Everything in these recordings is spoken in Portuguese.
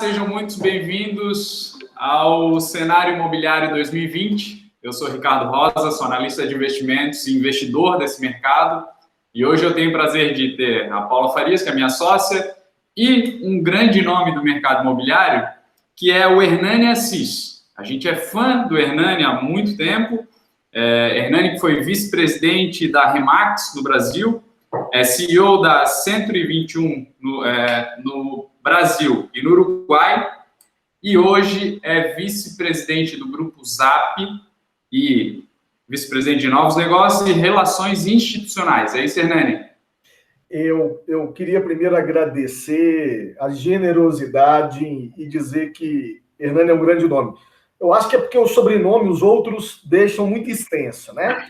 Sejam muito bem-vindos ao Cenário Imobiliário 2020. Eu sou Ricardo Rosa, sou analista de investimentos e investidor desse mercado. E hoje eu tenho o prazer de ter a Paula Farias, que é minha sócia, e um grande nome do mercado imobiliário, que é o Hernani Assis. A gente é fã do Hernani há muito tempo. Hernani, que foi vice-presidente da Remax no Brasil, é CEO da 121 no Brasil e no Uruguai, e hoje é vice-presidente do Grupo ZAP e vice-presidente de novos negócios e relações institucionais. É isso, Hernani? Eu queria primeiro agradecer a generosidade e dizer que Hernani é um grande nome. Eu acho que é porque o sobrenome, os outros deixam muito extenso, né?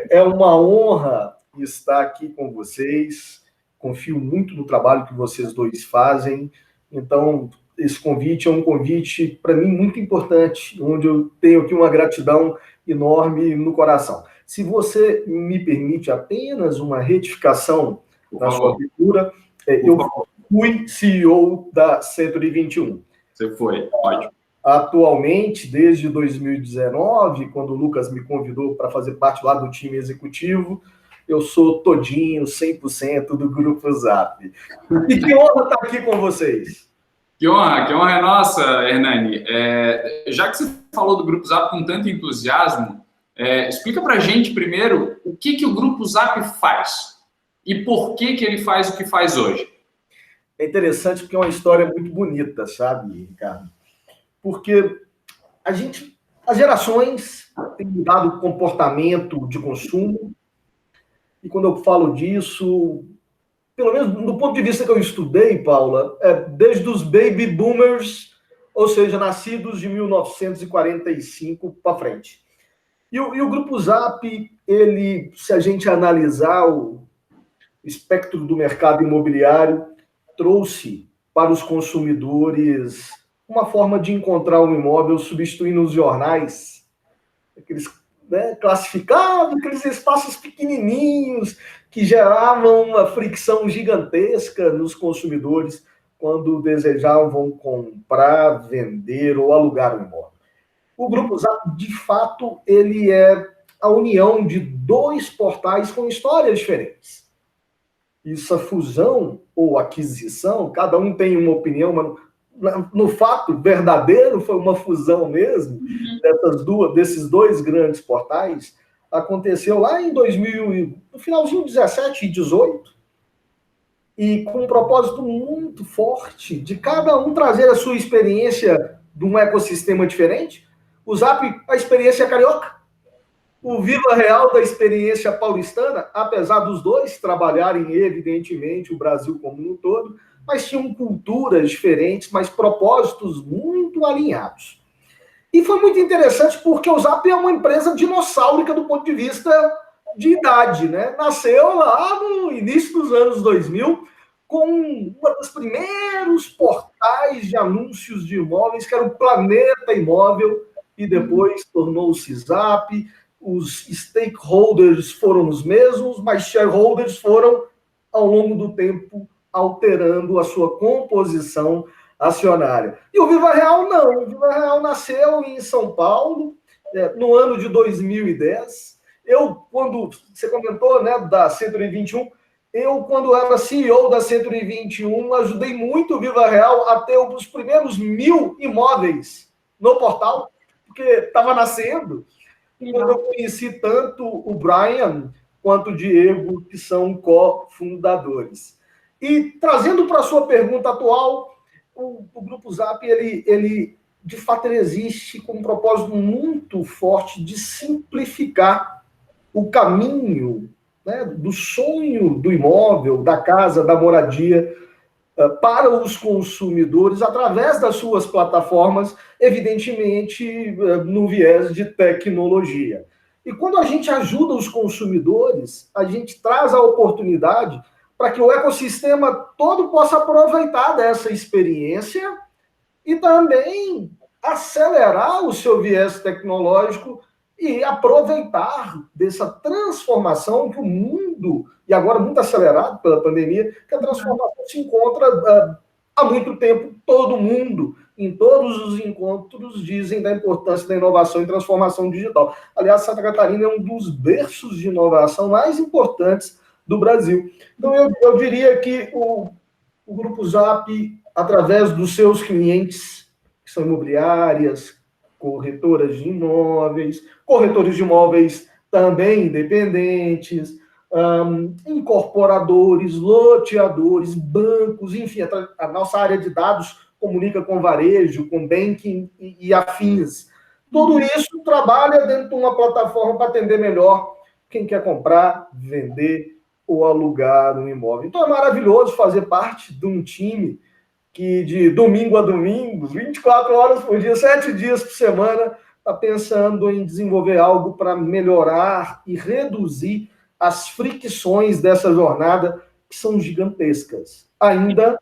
É uma honra estar aqui com vocês. Confio muito no trabalho que vocês dois fazem. Então, esse convite é um convite, para mim, muito importante, onde eu tenho aqui uma gratidão enorme no coração. Se você me permite apenas uma retificação na sua leitura, eu fui CEO da 121. Você foi, ótimo. Atualmente, desde 2019, quando o Lucas me convidou para fazer parte lá do time executivo, eu sou todinho, 100% do Grupo ZAP. E que honra estar aqui com vocês. Que honra é nossa, Hernani. Já que você falou do Grupo ZAP com tanto entusiasmo, explica para a gente primeiro o que o Grupo ZAP faz e por que ele faz o que faz hoje. É interessante porque é uma história muito bonita, sabe, Ricardo? Porque as gerações têm mudado o comportamento de consumo, e quando eu falo disso, pelo menos do ponto de vista que eu estudei, Paula, desde os baby boomers, ou seja, nascidos de 1945 para frente. E o Grupo ZAP, ele, se a gente analisar o espectro do mercado imobiliário, trouxe para os consumidores uma forma de encontrar um imóvel substituindo os jornais, aqueles classificados, aqueles espaços pequenininhos que geravam uma fricção gigantesca nos consumidores quando desejavam comprar, vender ou alugar um imóvel. O Grupo ZAP, de fato, ele é a união de dois portais com histórias diferentes. Essa fusão ou aquisição, cada um tem uma opinião, mas no fato verdadeiro foi uma fusão mesmo, desses dois grandes portais, aconteceu lá em 2000, no finalzinho de 17 e 18, e com um propósito muito forte de cada um trazer a sua experiência de um ecossistema diferente. O ZAP, a experiência carioca, o Viva Real da experiência paulistana, apesar dos dois trabalharem, evidentemente, o Brasil como um todo, mas tinham culturas diferentes, mas propósitos muito alinhados. E foi muito interessante porque o ZAP é uma empresa dinossáurica do ponto de vista de idade, né? Nasceu lá no início dos anos 2000, com um dos primeiros portais de anúncios de imóveis, que era o Planeta Imóvel, e depois tornou-se ZAP. Os stakeholders foram os mesmos, mas shareholders foram, ao longo do tempo, alterando a sua composição acionária. E o Viva Real não. O Viva Real nasceu em São Paulo, no ano de 2010. Quando você comentou, né, da 121, quando era CEO da 121, ajudei muito o Viva Real a ter os primeiros 1.000 imóveis no portal, porque estava nascendo. E quando eu conheci tanto o Brian quanto o Diego, que são cofundadores. E trazendo para a sua pergunta atual, o Grupo ZAP, ele de fato ele existe com um propósito muito forte de simplificar o caminho, né, do sonho do imóvel, da casa, da moradia, para os consumidores, através das suas plataformas, evidentemente, no viés de tecnologia. E quando a gente ajuda os consumidores, a gente traz a oportunidade para que o ecossistema todo possa aproveitar dessa experiência e também acelerar o seu viés tecnológico e aproveitar dessa transformação que o mundo, e agora muito acelerado pela pandemia, que a transformação se encontra há muito tempo, todo mundo, em todos os encontros, dizem da importância da inovação e transformação digital. Aliás, Santa Catarina é um dos berços de inovação mais importantes do Brasil. Então, eu diria que o Grupo Zap, através dos seus clientes, que são imobiliárias, corretoras de imóveis, corretores de imóveis também independentes, incorporadores, loteadores, bancos, enfim, a nossa área de dados comunica com varejo, com banking e afins. Tudo isso trabalha dentro de uma plataforma para atender melhor quem quer comprar, vender ou alugar um imóvel. Então é maravilhoso fazer parte de um time que de domingo a domingo, 24 horas por dia, 7 dias por semana, está pensando em desenvolver algo para melhorar e reduzir as fricções dessa jornada, que são gigantescas. Ainda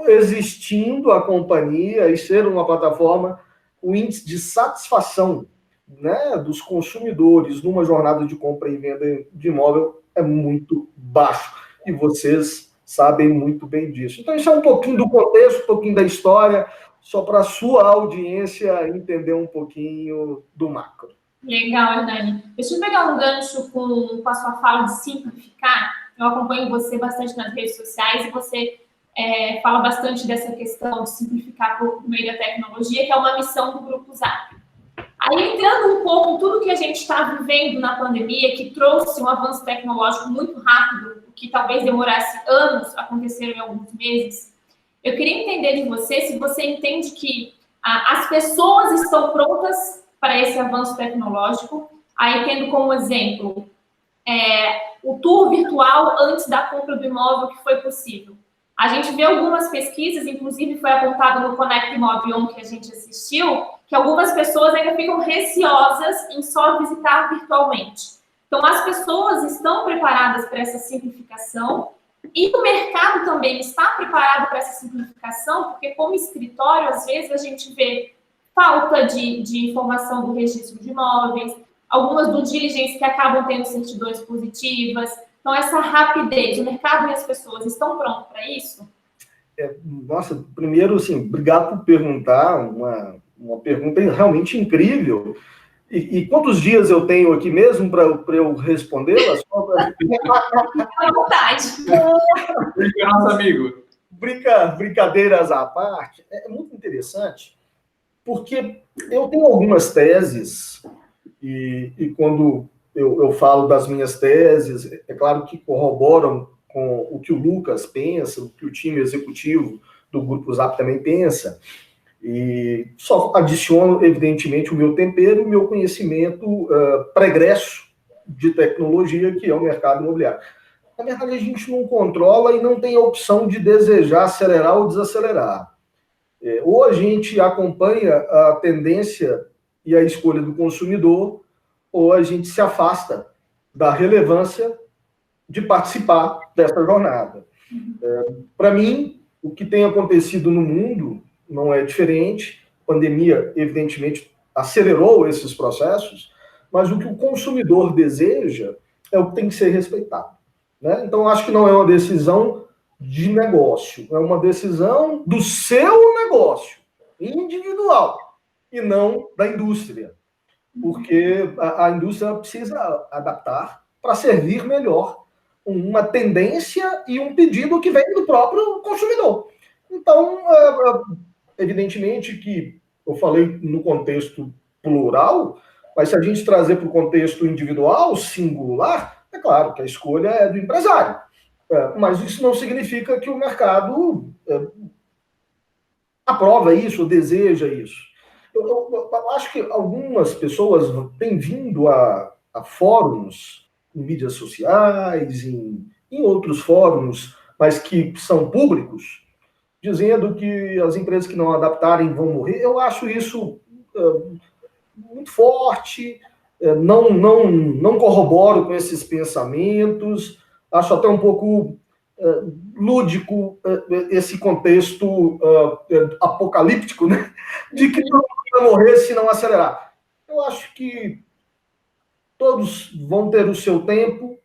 existindo a companhia e ser uma plataforma, o índice de satisfação, né, dos consumidores numa jornada de compra e venda de imóvel é muito baixo. E vocês sabem muito bem disso. Então, isso é um pouquinho do contexto, um pouquinho da história, só para a sua audiência entender um pouquinho do macro. Legal, Hernani. Deixa eu pegar um gancho com a sua fala de simplificar. Eu acompanho você bastante nas redes sociais e você fala bastante dessa questão de simplificar por meio da tecnologia, que é uma missão do Grupo Zap. Aí, entrando um pouco em tudo que a gente está vivendo na pandemia, que trouxe um avanço tecnológico muito rápido, que talvez demorasse anos, aconteceram em alguns meses, eu queria entender de você se você entende que as pessoas estão prontas para esse avanço tecnológico, aí tendo como exemplo o tour virtual antes da compra do imóvel que foi possível. A gente vê algumas pesquisas, inclusive foi apontado no Connect Imobilion que a gente assistiu, que algumas pessoas ainda ficam receosas em só visitar virtualmente. Então, as pessoas estão preparadas para essa simplificação e o mercado também está preparado para essa simplificação, porque como escritório, às vezes, a gente vê falta de informação do registro de imóveis, algumas due diligence que acabam tendo certidões positivas. Então, essa rapidez, o mercado e as pessoas estão prontos para isso? Nossa, primeiro, assim, obrigado por perguntar, uma pergunta realmente incrível. E quantos dias eu tenho aqui mesmo para eu respondê-la? À vontade. Nosso amigo. Brincadeiras à parte, é muito interessante, porque eu tenho algumas teses, e quando eu falo das minhas teses, é claro que corroboram com o que o Lucas pensa, o que o time executivo do Grupo Zap também pensa, e só adiciono, evidentemente, o meu tempero, o meu conhecimento pregresso de tecnologia, que é o mercado imobiliário. Na verdade, a gente não controla e não tem a opção de desejar acelerar ou desacelerar. Ou a gente acompanha a tendência e a escolha do consumidor, ou a gente se afasta da relevância de participar dessa jornada. Para mim, o que tem acontecido no mundo não é diferente. A pandemia, evidentemente, acelerou esses processos, mas o que o consumidor deseja é o que tem que ser respeitado, né? Então, acho que não é uma decisão de negócio, é uma decisão do seu negócio, individual, e não da indústria. Porque a indústria precisa adaptar para servir melhor uma tendência e um pedido que vem do próprio consumidor. Então, evidentemente que eu falei no contexto plural, mas se a gente trazer para o contexto individual, singular, é claro que a escolha é do empresário. Mas isso não significa que o mercado aprova isso, ou deseja isso. Eu acho que algumas pessoas têm vindo a fóruns, em mídias sociais, em outros fóruns, mas que são públicos, dizendo que as empresas que não adaptarem vão morrer. Eu acho isso muito forte, não corroboro com esses pensamentos, acho até um pouco lúdico esse contexto apocalíptico, né? De que todo mundo vai morrer se não acelerar. Eu acho que todos vão ter o seu tempo,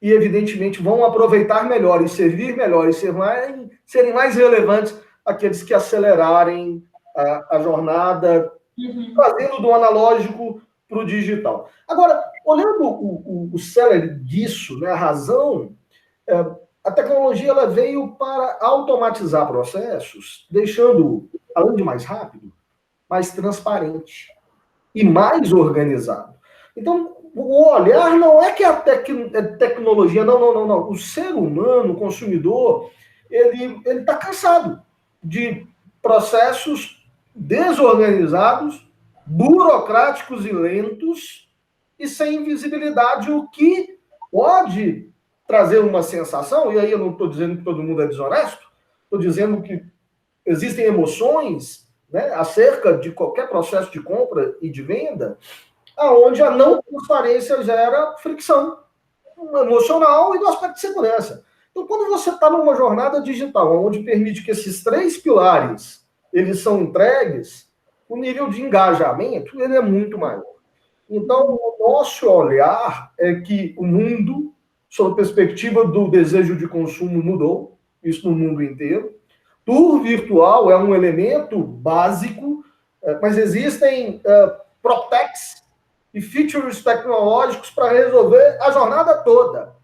e, evidentemente, vão aproveitar melhor e servir melhor e serem mais relevantes aqueles que acelerarem a jornada, trazendo do analógico para o digital. Agora, olhando o cerne disso, né, a razão, a tecnologia ela veio para automatizar processos, deixando, além de mais rápido, mais transparente e mais organizado. Então, o olhar não é que a tecnologia, não. O ser humano, o consumidor, ele está cansado de processos desorganizados, burocráticos e lentos e sem visibilidade, o que pode trazer uma sensação, e aí eu não estou dizendo que todo mundo é desonesto, estou dizendo que existem emoções, né, acerca de qualquer processo de compra e de venda, aonde a não transparência gera fricção emocional e do aspecto de segurança. Então, quando você está numa jornada digital, onde permite que esses 3 pilares eles são entregues, o nível de engajamento ele é muito maior. Então, o nosso olhar é que o mundo, sob a perspectiva do desejo de consumo, mudou, isso no mundo inteiro. Tour virtual é um elemento básico, mas existem PropTechs e features tecnológicos para resolver a jornada toda.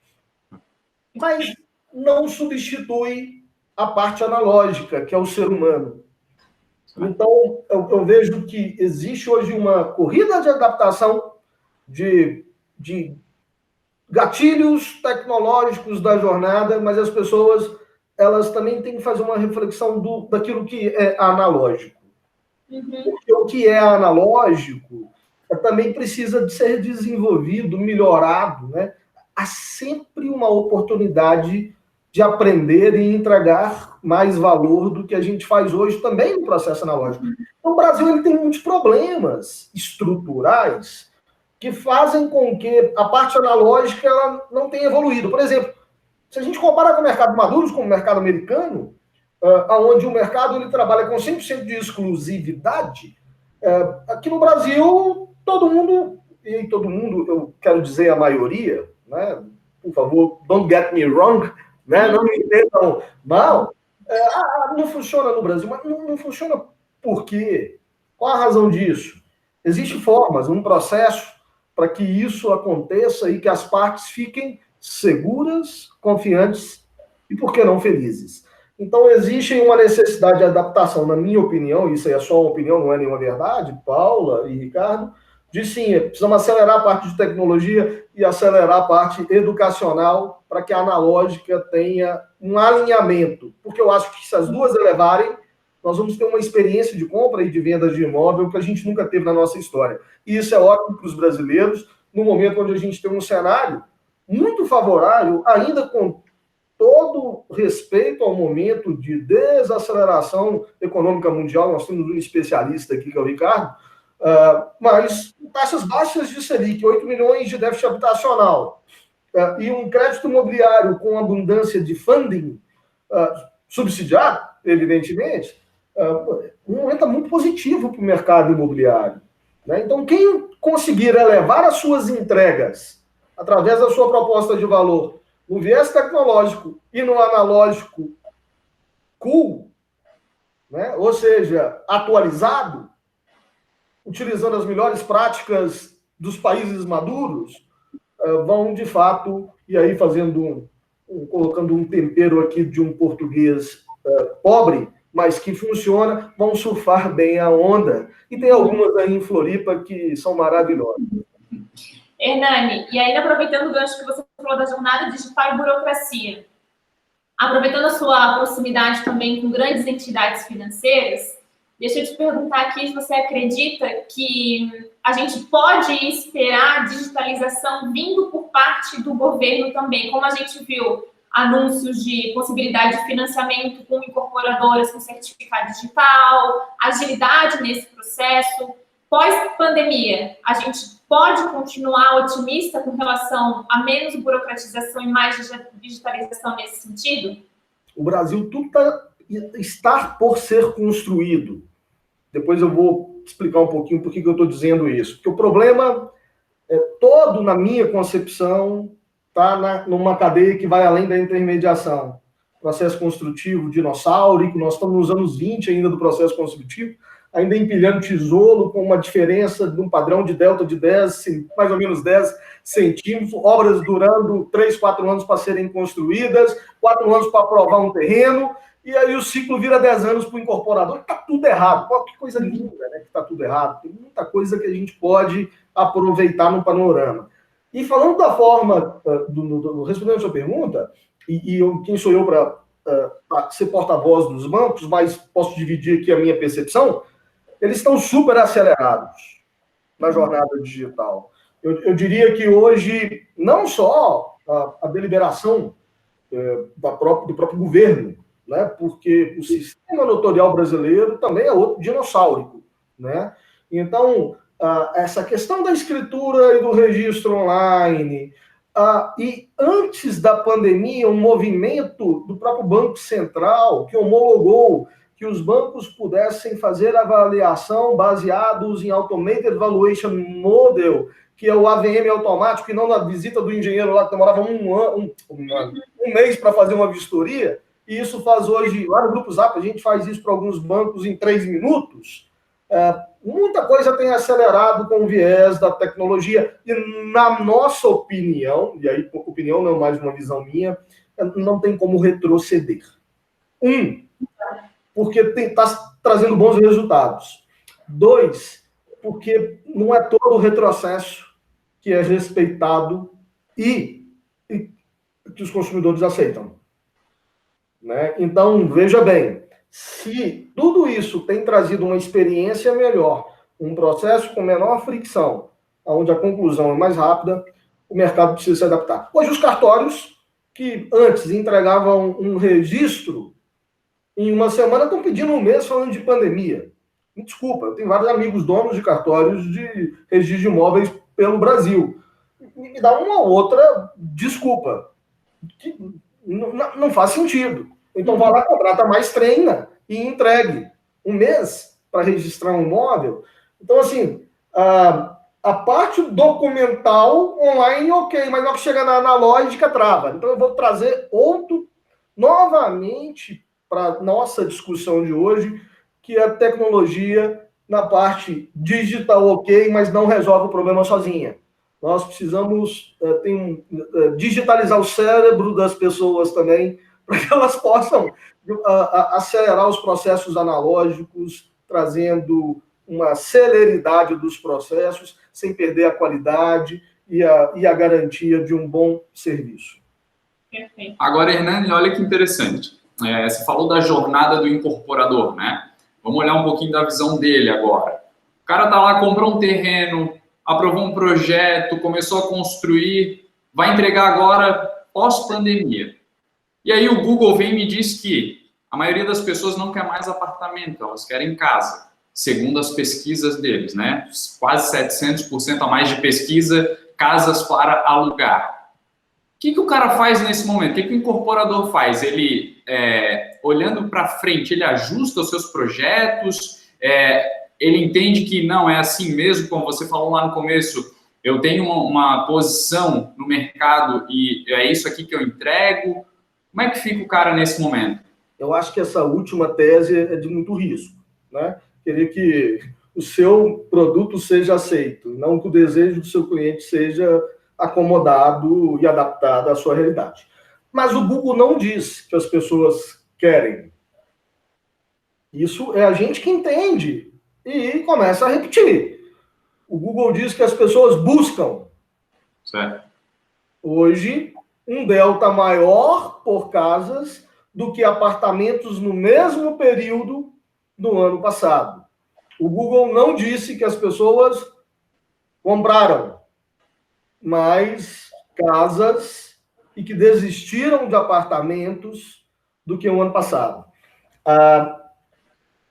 Mas não substitui a parte analógica, que é o ser humano. Então, eu vejo que existe hoje uma corrida de adaptação de gatilhos tecnológicos da jornada, mas as pessoas elas também têm que fazer uma reflexão daquilo que é analógico. Porque o que é analógico também precisa de ser desenvolvido, melhorado, né? Há sempre uma oportunidade de aprender e entregar mais valor do que a gente faz hoje também no processo analógico. Então, o Brasil ele tem muitos problemas estruturais que fazem com que a parte analógica ela não tenha evoluído. Por exemplo, se a gente compara com o mercado maduro, com o mercado americano, onde o mercado ele trabalha com 100% de exclusividade, aqui no Brasil, todo mundo, eu quero dizer a maioria, né? Por favor, don't get me wrong, né? Não me entendam mal, não funciona no Brasil, mas não funciona por quê? Qual a razão disso? Existem formas, um processo para que isso aconteça e que as partes fiquem seguras, confiantes e, por que não, felizes. Então, existe uma necessidade de adaptação, na minha opinião, isso aí é só uma opinião, não é nenhuma verdade, Paula e Ricardo, de sim, precisamos acelerar a parte de tecnologia e acelerar a parte educacional para que a analógica tenha um alinhamento. Porque eu acho que se as duas elevarem, nós vamos ter uma experiência de compra e de venda de imóvel que a gente nunca teve na nossa história. E isso é ótimo para os brasileiros, no momento onde a gente tem um cenário muito favorável, ainda com todo respeito ao momento de desaceleração econômica mundial. Nós temos um especialista aqui, que é o Ricardo, mas taxas baixas de Selic, 8 milhões de déficit habitacional, e um crédito imobiliário com abundância de funding subsidiado, evidentemente, um momento muito positivo para o mercado imobiliário. Né? Então, quem conseguir elevar as suas entregas através da sua proposta de valor no viés tecnológico e no analógico cool, né? Ou seja, atualizado, utilizando as melhores práticas dos países maduros, vão, de fato, e aí colocando um tempero aqui de um português pobre, mas que funciona, vão surfar bem a onda. E tem algumas aí em Floripa que são maravilhosas. Hernani, e aí aproveitando o gancho que você falou da jornada digital e burocracia, aproveitando a sua proximidade também com grandes entidades financeiras, deixa eu te perguntar aqui se você acredita que a gente pode esperar digitalização vindo por parte do governo também, como a gente viu anúncios de possibilidade de financiamento com incorporadoras com certificado digital, agilidade nesse processo. Pós-pandemia, a gente pode continuar otimista com relação a menos burocratização e mais digitalização nesse sentido? O Brasil tudo está por ser construído. Depois eu vou explicar um pouquinho por que eu estou dizendo isso. Porque o problema todo, na minha concepção, está numa cadeia que vai além da intermediação. Processo construtivo dinossáurico, nós estamos nos anos 20 ainda do processo construtivo, ainda empilhando tijolo com uma diferença de um padrão de delta de 10, mais ou menos 10 centímetros, obras durando 3, 4 anos para serem construídas, 4 anos para aprovar um terreno, e aí o ciclo vira 10 anos para o incorporador. Está tudo errado. Pô, que coisa linda, né? Que está tudo errado. Tem muita coisa que a gente pode aproveitar no panorama. E falando da forma, respondendo a sua pergunta, quem sou eu para ser porta-voz dos bancos, mas posso dividir aqui a minha percepção, eles estão super acelerados na jornada digital. Eu diria que hoje, não só a deliberação do próprio governo, né, porque o sistema notorial brasileiro também é outro dinossáurico, né? Então, essa questão da escritura e do registro online, e antes da pandemia, um movimento do próprio Banco Central que homologou que os bancos pudessem fazer avaliação baseados em Automated Valuation Model, que é o AVM automático, e não na visita do engenheiro lá que demorava um mês para fazer uma vistoria, e isso faz hoje, lá no Grupo Zap, a gente faz isso para alguns bancos em 3 minutos. Muita coisa tem acelerado com o viés da tecnologia, e na nossa opinião, e aí opinião não é mais uma visão minha, não tem como retroceder. Porque está trazendo bons resultados. 2, porque não é todo o retrocesso que é respeitado e que os consumidores aceitam. Né? Então, veja bem, se tudo isso tem trazido uma experiência melhor, um processo com menor fricção, onde a conclusão é mais rápida, o mercado precisa se adaptar. Hoje, os cartórios, que antes entregavam um registro em uma semana, estão pedindo um mês falando de pandemia. Me desculpa, eu tenho vários amigos donos de cartórios de registro de imóveis pelo Brasil. Me dá uma outra desculpa. Que não faz sentido. Então, vai lá, contrata mais, treina e entregue. Um mês para registrar um imóvel. Então, assim, a parte documental online, ok, mas na hora que chega na analógica, trava. Então, eu vou trazer outro, novamente, para a nossa discussão de hoje, que é a tecnologia na parte digital, ok, mas não resolve o problema sozinha. Nós precisamos digitalizar o cérebro das pessoas também, para que elas possam acelerar os processos analógicos, trazendo uma celeridade dos processos, sem perder a qualidade e a garantia de um bom serviço. Perfeito. Agora, Hernani, olha que interessante. Você falou da jornada do incorporador, né? Vamos olhar um pouquinho da visão dele agora. O cara tá lá, comprou um terreno, aprovou um projeto, começou a construir, vai entregar agora pós-pandemia. E aí o Google vem e me diz que a maioria das pessoas não quer mais apartamento, elas querem casa, segundo as pesquisas deles, né? Quase 700% a mais de pesquisa, casas para alugar. O que o cara faz nesse momento? O que o incorporador faz? Ele, olhando para frente, ele ajusta os seus projetos, ele entende que não é assim mesmo, como você falou lá no começo, eu tenho uma posição no mercado e é isso aqui que eu entrego. Como é que fica o cara nesse momento? Eu acho que essa última tese é de muito risco, né? Querer que o seu produto seja aceito, não que o desejo do seu cliente seja acomodado e adaptado à sua realidade. Mas o Google não diz que as pessoas querem. Isso é a gente que entende e começa a repetir. O Google diz que as pessoas buscam. Certo. Hoje, um delta maior por casas do que apartamentos no mesmo período do ano passado. O Google não disse que as pessoas compraram mais casas e que desistiram de apartamentos do que o ano passado.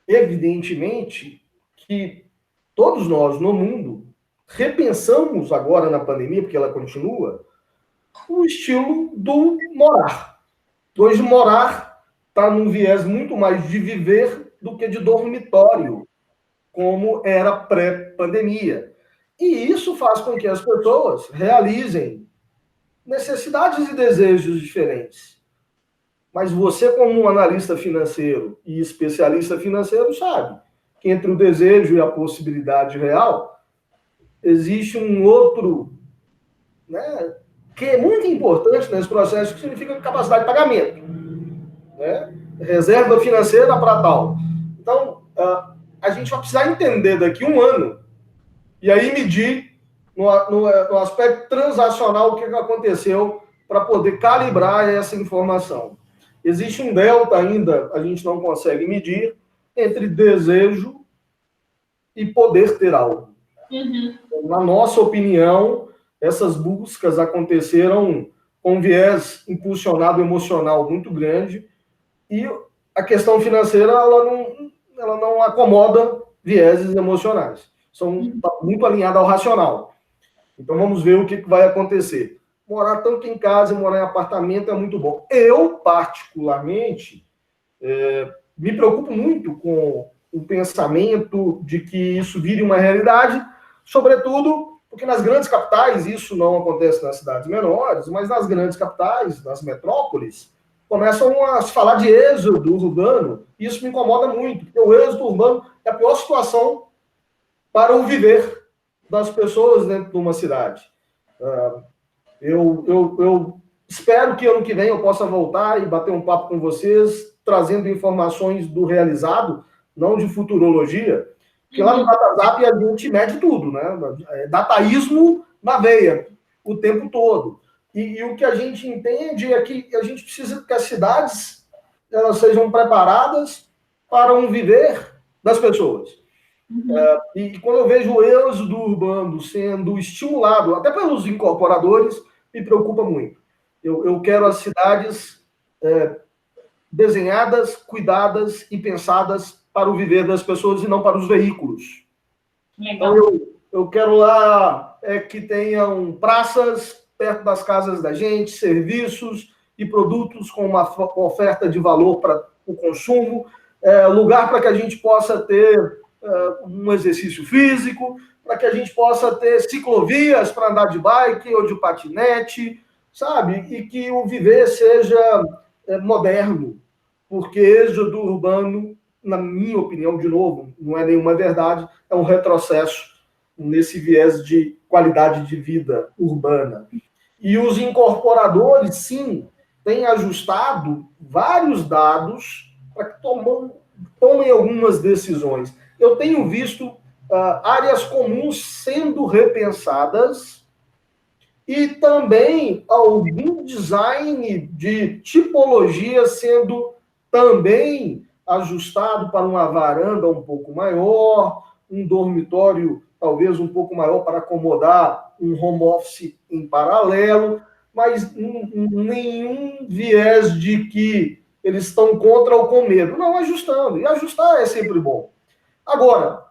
Evidentemente que todos nós no mundo repensamos agora na pandemia, porque ela continua, o estilo do morar. Hoje, morar está num viés muito mais de viver do que de dormitório, como era pré-pandemia. E isso faz com que as pessoas realizem necessidades e desejos diferentes. Mas você, como um analista financeiro e especialista financeiro, sabe que entre o desejo e a possibilidade real existe um outro, né, que é muito importante nesse processo, que significa capacidade de pagamento, né? Reserva financeira para tal. Então, a gente vai precisar entender daqui a um ano e aí medir no aspecto transacional o que aconteceu para poder calibrar essa informação. Existe um delta ainda, a gente não consegue medir, entre desejo e poder ter algo. Uhum. Na nossa opinião, essas buscas aconteceram com um viés impulsionado emocional muito grande e a questão financeira ela não acomoda vieses emocionais. Está muito alinhada ao racional. Então vamos ver o que vai acontecer. Morar tanto em casa e morar em apartamento é muito bom. Eu, particularmente, me preocupo muito com o pensamento de que isso vire uma realidade, sobretudo porque nas grandes capitais, isso não acontece nas cidades menores, mas nas grandes capitais, nas metrópoles, começam a se falar de êxodo urbano, e isso me incomoda muito, porque o êxodo urbano é a pior situação para o viver das pessoas dentro de uma cidade. Eu espero que ano que vem eu possa voltar e bater um papo com vocês, trazendo informações do realizado, não de futurologia, porque lá no DataZap a gente mede tudo, né? É dataísmo na veia, o tempo todo. E o que a gente entende é que a gente precisa que as cidades elas sejam preparadas para um viver das pessoas. E quando eu vejo o êxodo urbano sendo estimulado, até pelos incorporadores, me preocupa muito. Eu quero as cidades desenhadas, cuidadas e pensadas para o viver das pessoas e não para os veículos. Legal. Então, eu quero lá que tenham praças perto das casas da gente, serviços e produtos com uma oferta de valor para o consumo, lugar para que a gente possa ter um exercício físico, para que a gente possa ter ciclovias para andar de bike ou de patinete, sabe? E que o viver seja moderno, porque êxodo urbano, na minha opinião, de novo, não é nenhuma verdade, é um retrocesso nesse viés de qualidade de vida urbana. E os incorporadores, sim, têm ajustado vários dados para que tomem algumas decisões. Eu tenho visto áreas comuns sendo repensadas e também algum design de tipologia sendo também ajustado para uma varanda um pouco maior, um dormitório talvez um pouco maior para acomodar um home office em paralelo, mas nenhum viés de que eles estão contra ou com medo. Não, ajustando. E ajustar é sempre bom. Agora,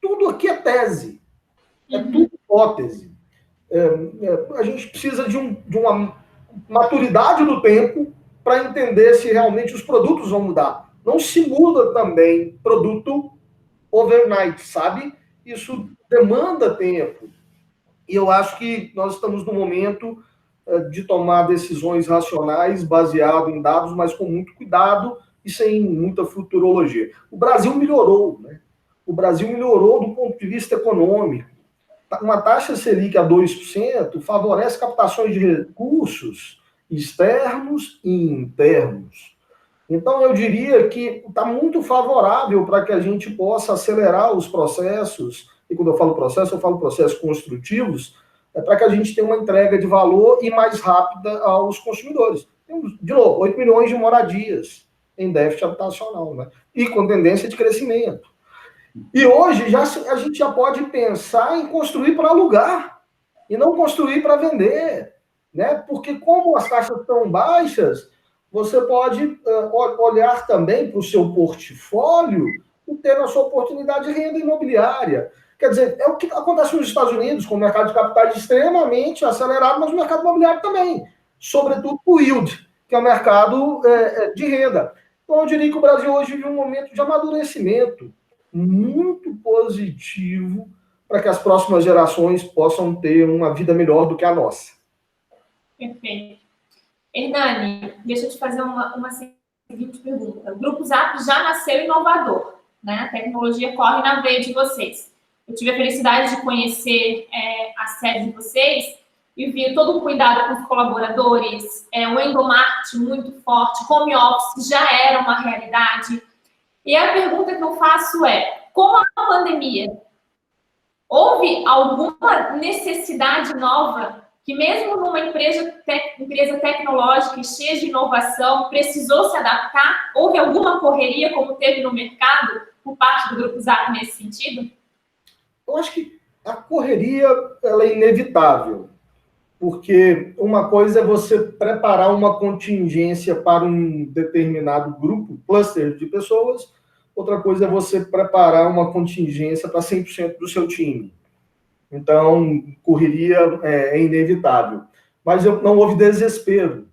tudo aqui é tese, é tudo hipótese. A gente precisa de uma maturidade do tempo para entender se realmente os produtos vão mudar. Não se muda também produto overnight, sabe? Isso demanda tempo. E eu acho que nós estamos no momento de tomar decisões racionais baseado em dados, mas com muito cuidado e sem muita futurologia. O Brasil melhorou, né? O Brasil melhorou do ponto de vista econômico. Uma taxa Selic a 2% favorece captações de recursos externos e internos. Então, eu diria que está muito favorável para que a gente possa acelerar os processos, e quando eu falo processos construtivos, para que a gente tenha uma entrega de valor e mais rápida aos consumidores. Temos, de novo, 8 milhões de moradias em déficit habitacional, né? E com tendência de crescimento. E hoje a gente já pode pensar em construir para alugar e não construir para vender, né? Porque como as taxas estão baixas, você pode olhar também para o seu portfólio e ter a sua oportunidade de renda imobiliária. Quer dizer, é o que acontece nos Estados Unidos, com o mercado de capitais extremamente acelerado, mas o mercado imobiliário também, sobretudo o yield, que é o mercado de renda. Então, eu diria que o Brasil hoje vive um momento de amadurecimento muito positivo para que as próximas gerações possam ter uma vida melhor do que a nossa. Perfeito. Hernani, deixa eu te fazer uma seguinte pergunta. O Grupo Zap já nasceu inovador, né? A tecnologia corre na veia de vocês. Eu tive a felicidade de conhecer a sede de vocês e vi todo o cuidado com os colaboradores, o endomarketing muito forte, home office já era uma realidade. E a pergunta que eu faço é, com a pandemia, houve alguma necessidade nova que mesmo numa empresa tecnológica cheia de inovação, precisou se adaptar? Houve alguma correria como teve no mercado por parte do Grupo Zap nesse sentido? Eu acho que a correria ela é inevitável, porque uma coisa é você preparar uma contingência para um determinado grupo, cluster de pessoas, outra coisa é você preparar uma contingência para 100% do seu time. Então, correria é inevitável. Mas não houve desespero,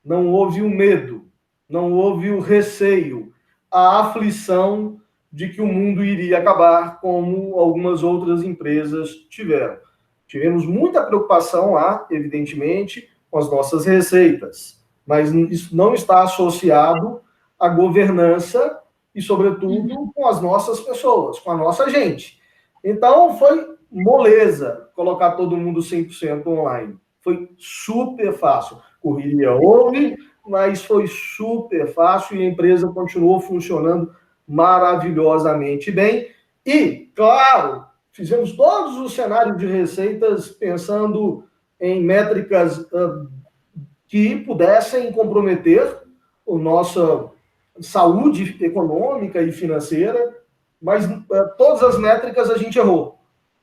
não houve o medo, não houve o receio, a aflição de que o mundo iria acabar, como algumas outras empresas tiveram. Tivemos muita preocupação lá, evidentemente, com as nossas receitas, mas isso não está associado à governança e, sobretudo, com as nossas pessoas, com a nossa gente. Então, foi moleza colocar todo mundo 100% online. Foi super fácil. Correria houve, mas foi super fácil e a empresa continuou funcionando maravilhosamente bem. E, claro, fizemos todos os cenários de receitas pensando em métricas que pudessem comprometer a nossa saúde econômica e financeira, mas todas as métricas a gente errou,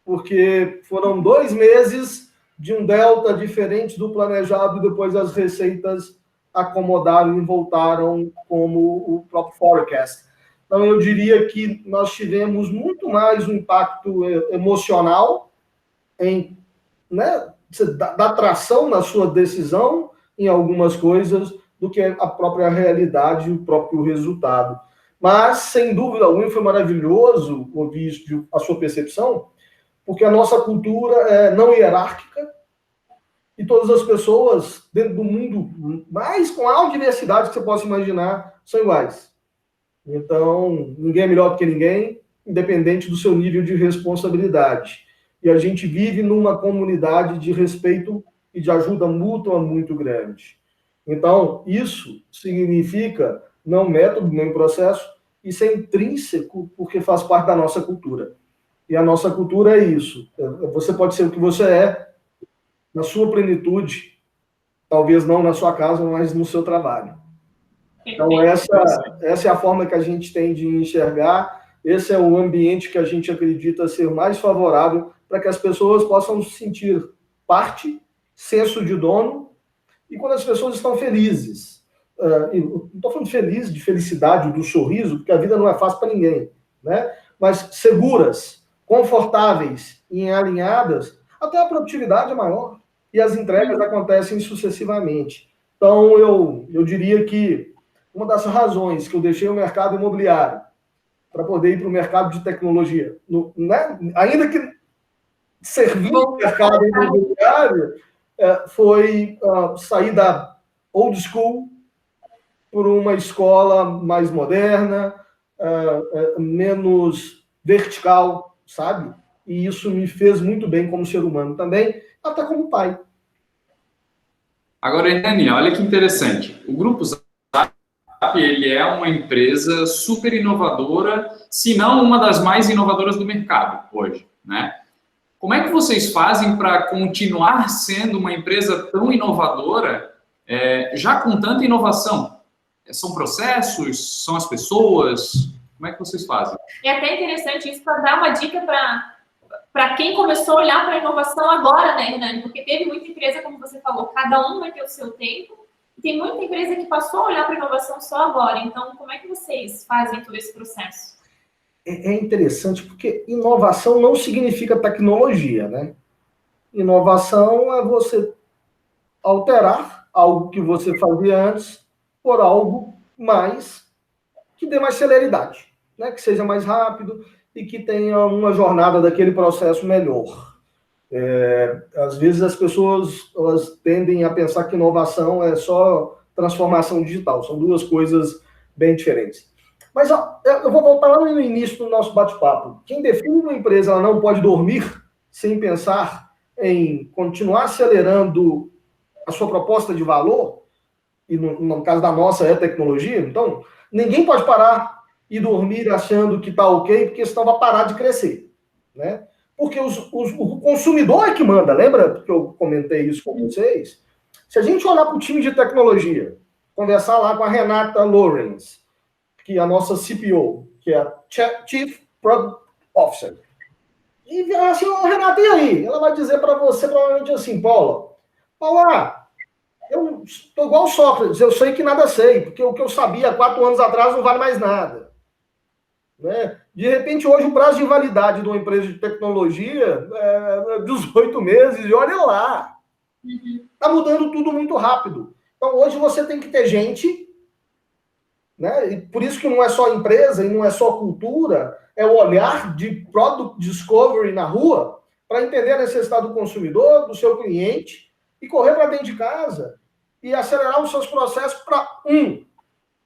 porque foram 2 meses de um delta diferente do planejado e depois as receitas acomodaram e voltaram como o próprio forecast. Então, eu diria que nós tivemos muito mais um impacto emocional da tração na sua decisão em algumas coisas do que a própria realidade e o próprio resultado. Mas, sem dúvida alguma, foi maravilhoso ouvir isso, a sua percepção, porque a nossa cultura é não hierárquica e todas as pessoas dentro do mundo, mais com a diversidade que você possa imaginar, são iguais. Então, ninguém é melhor do que ninguém, independente do seu nível de responsabilidade. E a gente vive numa comunidade de respeito e de ajuda mútua muito grande. Então, isso significa não método, nem processo, isso é intrínseco porque faz parte da nossa cultura. E a nossa cultura é isso. Você pode ser o que você é na sua plenitude, talvez não na sua casa, mas no seu trabalho. Então, essa é a forma que a gente tem de enxergar, esse é o ambiente que a gente acredita ser mais favorável para que as pessoas possam sentir parte, senso de dono, e quando as pessoas estão felizes, não estou falando feliz de felicidade, do sorriso, porque a vida não é fácil para ninguém, né? Mas seguras, confortáveis e alinhadas, até a produtividade é maior e as entregas acontecem sucessivamente. Então, eu diria que uma das razões que eu deixei o mercado imobiliário para poder ir para o mercado de tecnologia, ainda que servir o mercado imobiliário, foi sair da old school por uma escola mais moderna, menos vertical, sabe? E isso me fez muito bem como ser humano também, até como pai. Agora, Hernani, olha que interessante. O Grupo Zap, ele é uma empresa super inovadora, se não uma das mais inovadoras do mercado hoje, né? Como é que vocês fazem para continuar sendo uma empresa tão inovadora, já com tanta inovação? São processos? São as pessoas? Como é que vocês fazem? É até interessante isso para dar uma dica para quem começou a olhar para a inovação agora, né, Hernani? Porque teve muita empresa, como você falou, cada um vai ter o seu tempo, e tem muita empresa que passou a olhar para a inovação só agora. Então, como é que vocês fazem todo esse processo? É interessante porque inovação não significa tecnologia, né? Inovação é você alterar algo que você fazia antes por algo mais que dê mais celeridade, né? Que seja mais rápido e que tenha uma jornada daquele processo melhor. Às vezes as pessoas elas tendem a pensar que inovação é só transformação digital. São duas coisas bem diferentes. Mas eu vou voltar lá no início do nosso bate-papo. Quem define uma empresa ela não pode dormir sem pensar em continuar acelerando a sua proposta de valor, e no caso da nossa é tecnologia, então ninguém pode parar e dormir achando que está ok, porque senão vai parar de crescer, né? Porque o consumidor é que manda, lembra que eu comentei isso com vocês? Se a gente olhar para o time de tecnologia, conversar lá com a Renata Lawrence, que é a nossa CPO, que é a Chief Product Officer, e virar assim, Renata, e aí? Ela vai dizer para você provavelmente assim, Paula, eu estou igual o Sócrates, eu sei que nada sei, porque o que eu sabia há 4 anos atrás não vale mais nada. Né? De repente, hoje, o prazo de validade de uma empresa de tecnologia é 18 meses, e olha lá. Está mudando tudo muito rápido. Então, hoje você tem que ter gente, né? E por isso que não é só empresa e não é só cultura, é o olhar de product discovery na rua para entender a necessidade do consumidor, do seu cliente, e correr para dentro de casa e acelerar os seus processos para,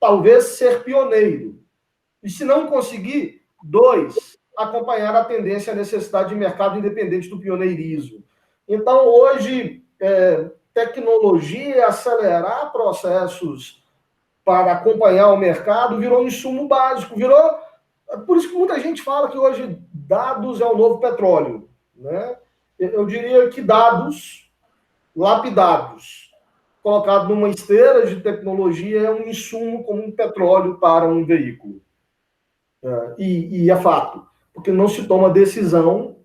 talvez ser pioneiro. E se não conseguir, 2, acompanhar a tendência e a necessidade de mercado independente do pioneirismo. Então, hoje, tecnologia, acelerar processos para acompanhar o mercado virou um insumo básico, por isso que muita gente fala que hoje dados é o novo petróleo, né? Eu diria que dados lapidados, colocado numa esteira de tecnologia, é um insumo como um petróleo para um veículo. E é fato, porque não se toma decisão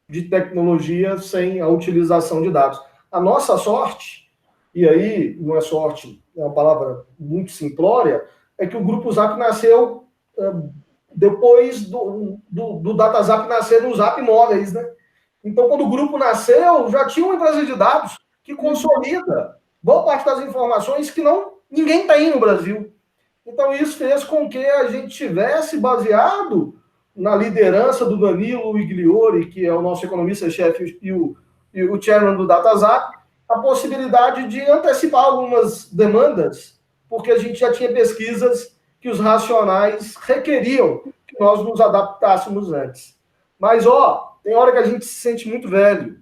de tecnologia sem a utilização de dados. A nossa sorte, e aí não é sorte, é uma palavra muito simplória, é que o Grupo Zap nasceu depois do DataZap nascer no Zap Móveis, né? Então, quando o grupo nasceu, já tinha uma empresa de dados que consolida boa parte das informações que ninguém tem no Brasil. Então, isso fez com que a gente tivesse baseado na liderança do Danilo Igliori, que é o nosso economista-chefe e o chairman do DataZap, a possibilidade de antecipar algumas demandas, porque a gente já tinha pesquisas que os racionais requeriam que nós nos adaptássemos antes. Mas, tem hora que a gente se sente muito velho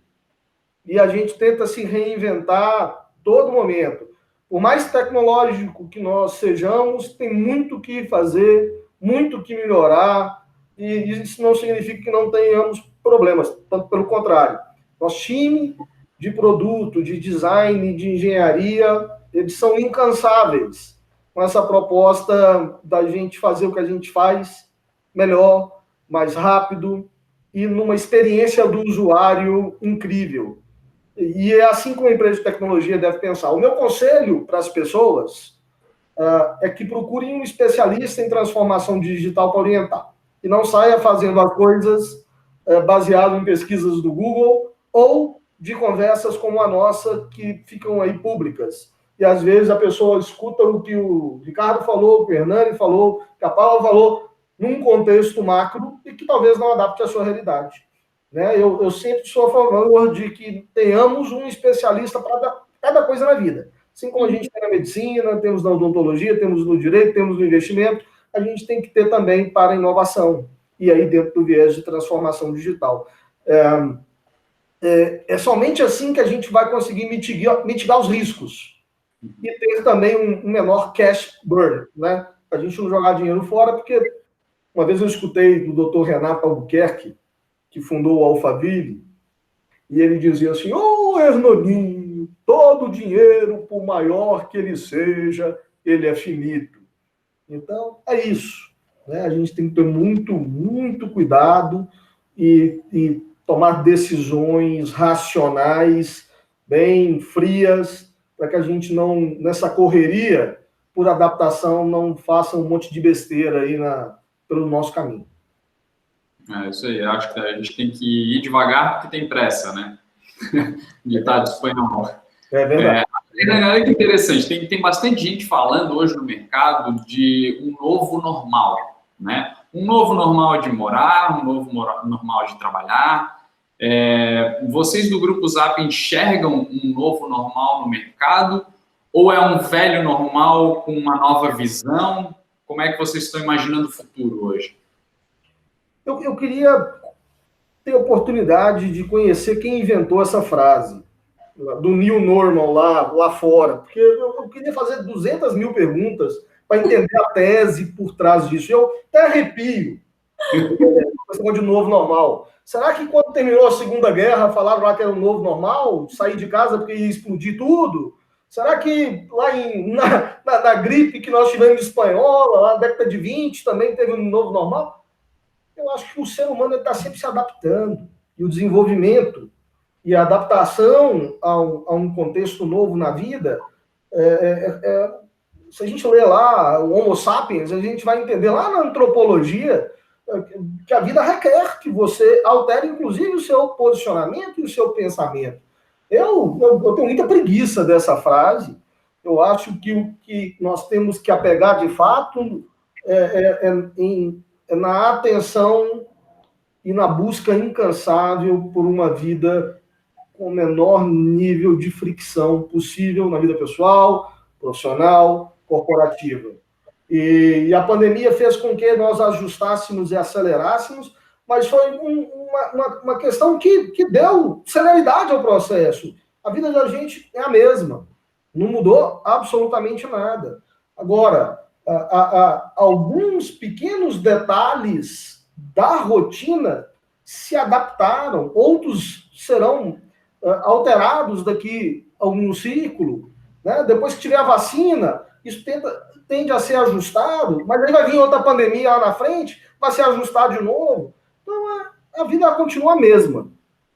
e a gente tenta se reinventar todo momento. Por mais tecnológico que nós sejamos, tem muito o que fazer, muito o que melhorar, e isso não significa que não tenhamos problemas, tanto pelo contrário. Nosso time de produto, de design, de engenharia, eles são incansáveis com essa proposta da gente fazer o que a gente faz melhor, mais rápido e numa experiência do usuário incrível. E é assim que uma empresa de tecnologia deve pensar. O meu conselho para as pessoas é que procurem um especialista em transformação digital para orientar. E não saia fazendo as coisas baseado em pesquisas do Google ou de conversas como a nossa, que ficam aí públicas. E, às vezes, a pessoa escuta o que o Ricardo falou, o que o Hernani falou, que a Paula falou, num contexto macro e que talvez não adapte à sua realidade. Né? Eu sempre sou a favor de que tenhamos um especialista para cada coisa na vida. Assim como a gente tem na medicina, temos na odontologia, temos no direito, temos no investimento, a gente tem que ter também para a inovação. E aí dentro do viés de transformação digital. É somente assim que a gente vai conseguir mitigar os riscos. E ter também um menor cash burn. Né? A gente não jogar dinheiro fora, porque uma vez eu escutei do Dr. Renato Albuquerque, que fundou o Alphaville, e ele dizia assim, Hernaninho, todo dinheiro, por maior que ele seja, ele é finito. Então, é isso. Né? A gente tem que ter muito, muito cuidado e tomar decisões racionais, bem frias, para que a gente não, nessa correria, por adaptação, não faça um monte de besteira aí pelo nosso caminho. É isso aí, acho que a gente tem que ir devagar porque tem pressa, né? Ditado espanhol. É verdade. Olha que interessante, tem bastante gente falando hoje no mercado de um novo normal, né? Um novo normal de morar, um novo normal de trabalhar. Vocês do Grupo Zap enxergam um novo normal no mercado? Ou é um velho normal com uma nova visão? Como é que vocês estão imaginando o futuro hoje? Eu queria ter a oportunidade de conhecer quem inventou essa frase, do new normal lá fora, porque eu queria fazer 200 mil perguntas para entender a tese por trás disso. Eu até arrepio com de novo normal. Será que quando terminou a Segunda Guerra falaram lá que era o novo normal? Sair de casa porque ia explodir tudo? Será que lá na gripe que nós tivemos espanhola, lá na década de 20, também teve um novo normal? Eu acho que o ser humano está sempre se adaptando. E o desenvolvimento e a adaptação a um contexto novo na vida, se a gente ler lá o Homo sapiens, a gente vai entender lá na antropologia que a vida requer que você altere, inclusive, o seu posicionamento e o seu pensamento. Eu tenho muita preguiça dessa frase. Eu acho que o que nós temos que apegar, de fato, na atenção e na busca incansável por uma vida com o menor nível de fricção possível na vida pessoal, profissional, corporativa. E a pandemia fez com que nós ajustássemos e acelerássemos, mas foi uma questão que deu celeridade ao processo. A vida da gente é a mesma, não mudou absolutamente nada. Agora, alguns pequenos detalhes da rotina se adaptaram, outros serão alterados daqui a um ciclo, né? Depois que tiver a vacina, isso tende a ser ajustado, mas aí vai vir outra pandemia lá na frente, vai ser ajustado de novo. Então, a vida continua a mesma,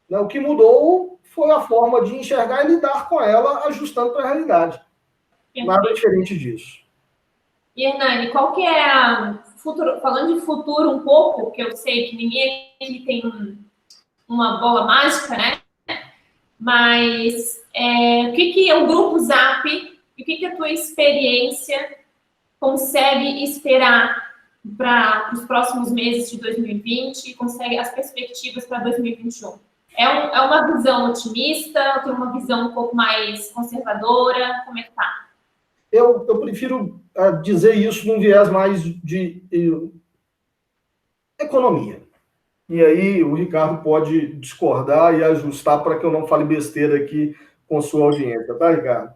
né? O que mudou foi a forma de enxergar e lidar com ela, ajustando para a realidade. Nada diferente disso. E, Hernani, qual que é futuro, falando de futuro um pouco, que eu sei que ninguém aqui tem uma bola mágica, né? Mas o que é o Grupo Zap e o que a tua experiência consegue esperar para os próximos meses de 2020 e consegue as perspectivas para 2021? É uma visão otimista ou tem uma visão um pouco mais conservadora? Como é que tá? Eu prefiro dizer isso num viés mais de economia. E aí o Ricardo pode discordar e ajustar para que eu não fale besteira aqui com sua audiência, tá, Ricardo?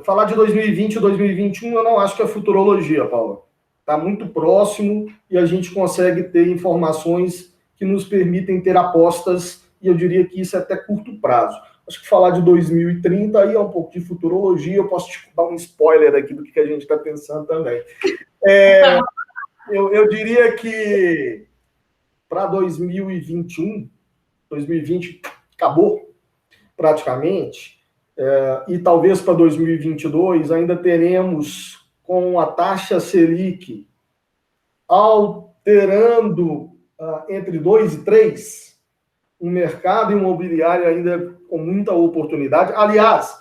Falar de 2020 e 2021 eu não acho que é futurologia, Paula. Está muito próximo e a gente consegue ter informações que nos permitem ter apostas, e eu diria que isso é até curto prazo. Acho que falar de 2030 aí é um pouco de futurologia, eu posso te dar um spoiler aqui do que a gente está pensando também. Eu diria que para 2021, 2020 acabou praticamente, e talvez para 2022 ainda teremos com a taxa Selic alterando entre 2 e 3, um mercado imobiliário ainda com muita oportunidade. Aliás,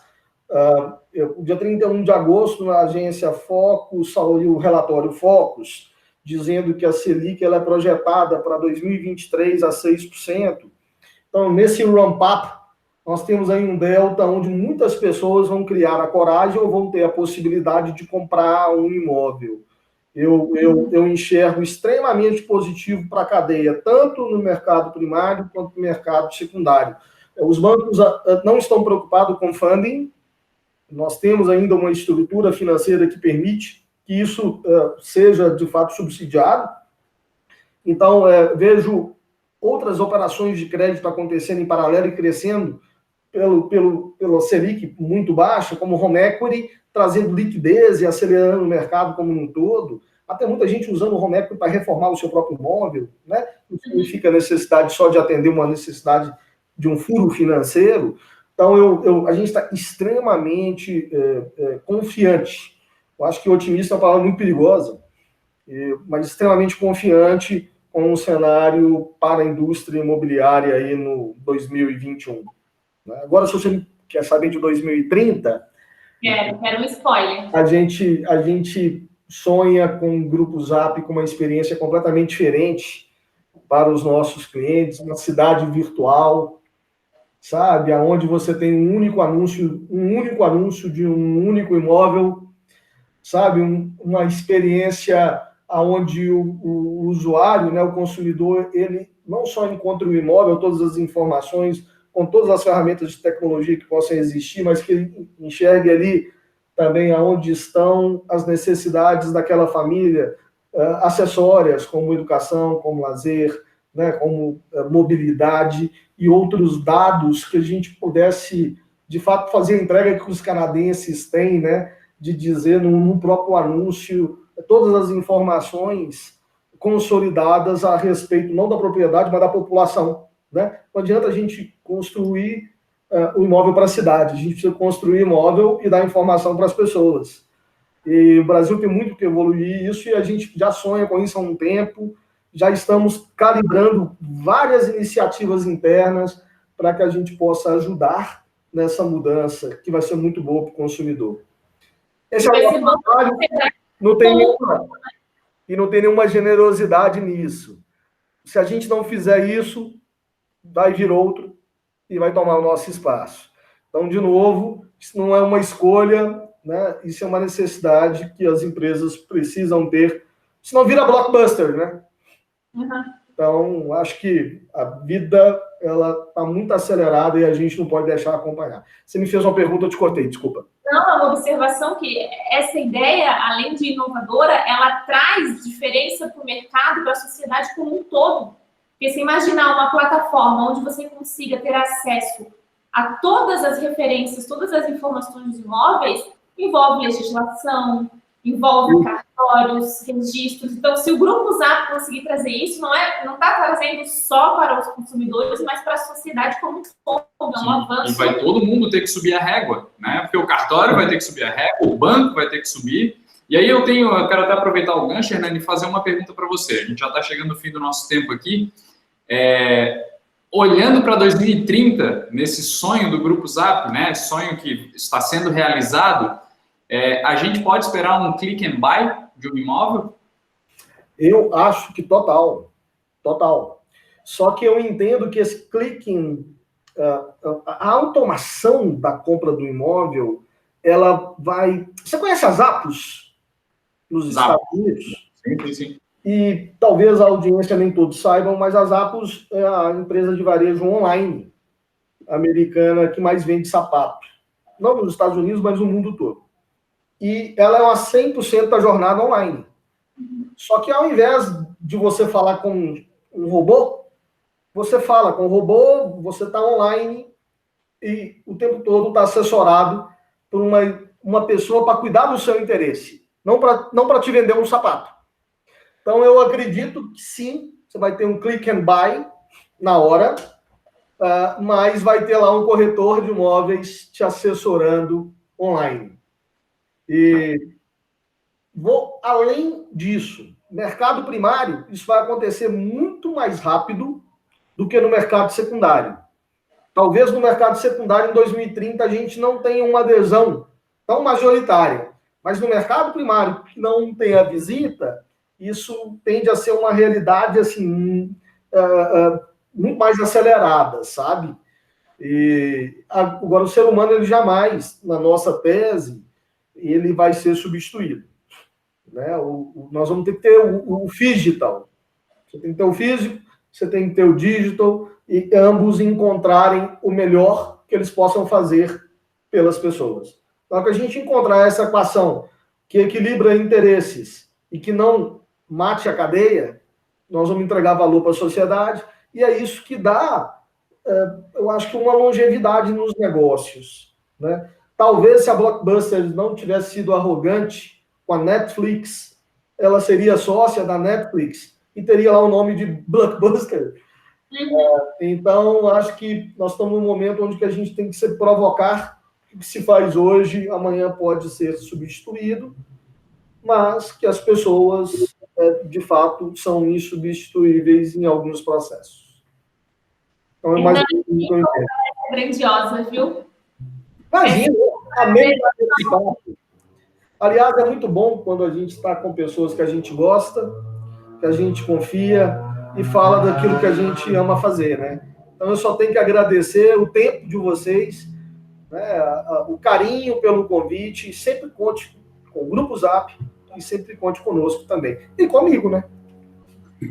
dia 31 de agosto, na agência Focus, saiu o relatório Focus, dizendo que a Selic ela é projetada para 2023 a 6%. Então, nesse ramp-up, nós temos aí um delta onde muitas pessoas vão criar a coragem ou vão ter a possibilidade de comprar um imóvel. Eu enxergo extremamente positivo para a cadeia, tanto no mercado primário quanto no mercado secundário. Os bancos não estão preocupados com funding, nós temos ainda uma estrutura financeira que permite que isso seja, de fato, subsidiado. Então, vejo outras operações de crédito acontecendo em paralelo e crescendo pelo Selic muito baixa, como o home equity, trazendo liquidez e acelerando o mercado como um todo. Até muita gente usando o home equity para reformar o seu próprio imóvel, né? Não significa a necessidade só de atender uma necessidade de um furo financeiro. Então, a gente está extremamente confiante. Eu acho que otimista é uma palavra muito perigosa, mas extremamente confiante com um cenário para a indústria imobiliária aí no 2021. Agora, se você quer saber de 2030... Quero um spoiler. A gente sonha com o Grupo Zap com uma experiência completamente diferente para os nossos clientes, uma cidade virtual, sabe, aonde você tem um único anúncio de um único imóvel, sabe, uma experiência aonde o usuário, né, o consumidor, ele não só encontra o imóvel, todas as informações, com todas as ferramentas de tecnologia que possam existir, mas que ele enxergue ali também aonde estão as necessidades daquela família, acessórias, como educação, como lazer, né, como mobilidade e outros dados que a gente pudesse, de fato, fazer a entrega que os canadenses têm, né, de dizer no próprio anúncio todas as informações consolidadas a respeito não da propriedade, mas da população, né? Não adianta a gente construir o imóvel para a cidade, a gente precisa construir imóvel e dar informação para as pessoas. E o Brasil tem muito que evoluir isso e a gente já sonha com isso há um tempo, já estamos calibrando várias iniciativas internas para que a gente possa ajudar nessa mudança, que vai ser muito boa para o consumidor. Esse é o nosso trabalho, não tem nenhuma generosidade nisso. Se a gente não fizer isso, vai vir outro e vai tomar o nosso espaço. Então, de novo, isso não é uma escolha, né? Isso é uma necessidade que as empresas precisam ter, senão vira blockbuster, né? Uhum. Então, acho que a vida ela está muito acelerada e a gente não pode deixar acompanhar. Você me fez uma pergunta, eu te cortei, desculpa. Não, é uma observação que essa ideia, além de inovadora, ela traz diferença para o mercado, para a sociedade como um todo. Porque se imaginar uma plataforma onde você consiga ter acesso a todas as referências, todas as informações dos imóveis, envolve legislação, envolve cartórios, registros. Então, se o Grupo Zap conseguir trazer isso, não está trazendo só para os consumidores, mas para a sociedade como um todo. É um avanço. E vai todo mundo ter que subir a régua, né? Porque o cartório vai ter que subir a régua, o banco vai ter que subir. E aí eu quero até aproveitar o gancho, Hernani, e fazer uma pergunta para você. A gente já está chegando no fim do nosso tempo aqui. Olhando para 2030, nesse sonho do Grupo Zap, né? Sonho que está sendo realizado, a gente pode esperar um click and buy de um imóvel? Eu acho que total. Só que eu entendo que esse clicking, a automação da compra do imóvel, ela vai... Você conhece as Zappos nos Estados Unidos? Sim. E talvez a audiência nem todos saibam, mas a Zappos é a empresa de varejo online americana que mais vende sapato. Não nos Estados Unidos, mas no mundo todo. E ela é uma 100% da jornada online. Só que ao invés de você falar com um robô, você fala com o robô, você está online e o tempo todo está assessorado por uma pessoa para cuidar do seu interesse, não para te vender um sapato. Então, eu acredito que sim, você vai ter um click and buy na hora, mas vai ter lá um corretor de imóveis te assessorando online. E vou além disso. Mercado primário, isso vai acontecer muito mais rápido do que no mercado secundário. Talvez no mercado secundário, em 2030, a gente não tenha uma adesão tão majoritária. Mas no mercado primário, que não tem a visita, isso tende a ser uma realidade assim, muito mais acelerada, sabe? E agora, o ser humano, ele jamais, na nossa tese, ele vai ser substituído. Né? Nós vamos ter que ter o digital. Você tem que ter o físico, você tem que ter o digital, e ambos encontrarem o melhor que eles possam fazer pelas pessoas. Então, que a gente encontrar essa equação que equilibra interesses e que não mate a cadeia, nós vamos entregar valor para a sociedade, e é isso que dá, eu acho que uma longevidade nos negócios. Né? Talvez se a Blockbuster não tivesse sido arrogante com a Netflix, ela seria sócia da Netflix e teria lá o nome de Blockbuster. Então, acho que nós estamos num momento onde que a gente tem que se provocar. O que se faz hoje, amanhã pode ser substituído, mas que as pessoas, de fato, são insubstituíveis em alguns processos. Então, é mais ou menos o que eu entendo. É grandiosa, viu? Imagina, amei participar. Aliás, é muito bom quando a gente está com pessoas que a gente gosta, que a gente confia, e fala daquilo que a gente ama fazer, né? Então, eu só tenho que agradecer o tempo de vocês, né, o carinho pelo convite, e sempre conte com o Grupo Zap e sempre conte conosco também. E comigo, né?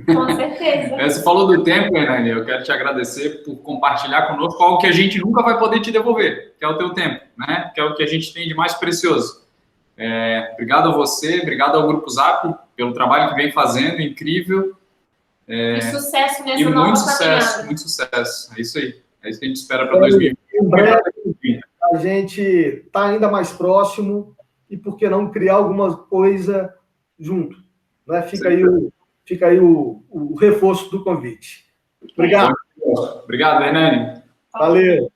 Com certeza. Você falou do tempo, Hernani, eu quero te agradecer por compartilhar conosco algo que a gente nunca vai poder te devolver, que é o teu tempo, né? Que é o que a gente tem de mais precioso. Obrigado a você, obrigado ao Grupo Zap pelo trabalho que vem fazendo, incrível. E sucesso nessa E nova muito sucesso, caminhada. muito sucesso. É isso aí. É isso que a gente espera para 2020. Em breve, a gente está ainda mais próximo e por que não criar alguma coisa junto, né? Fica aí o reforço do convite. Obrigado. Obrigado, Hernani. Valeu.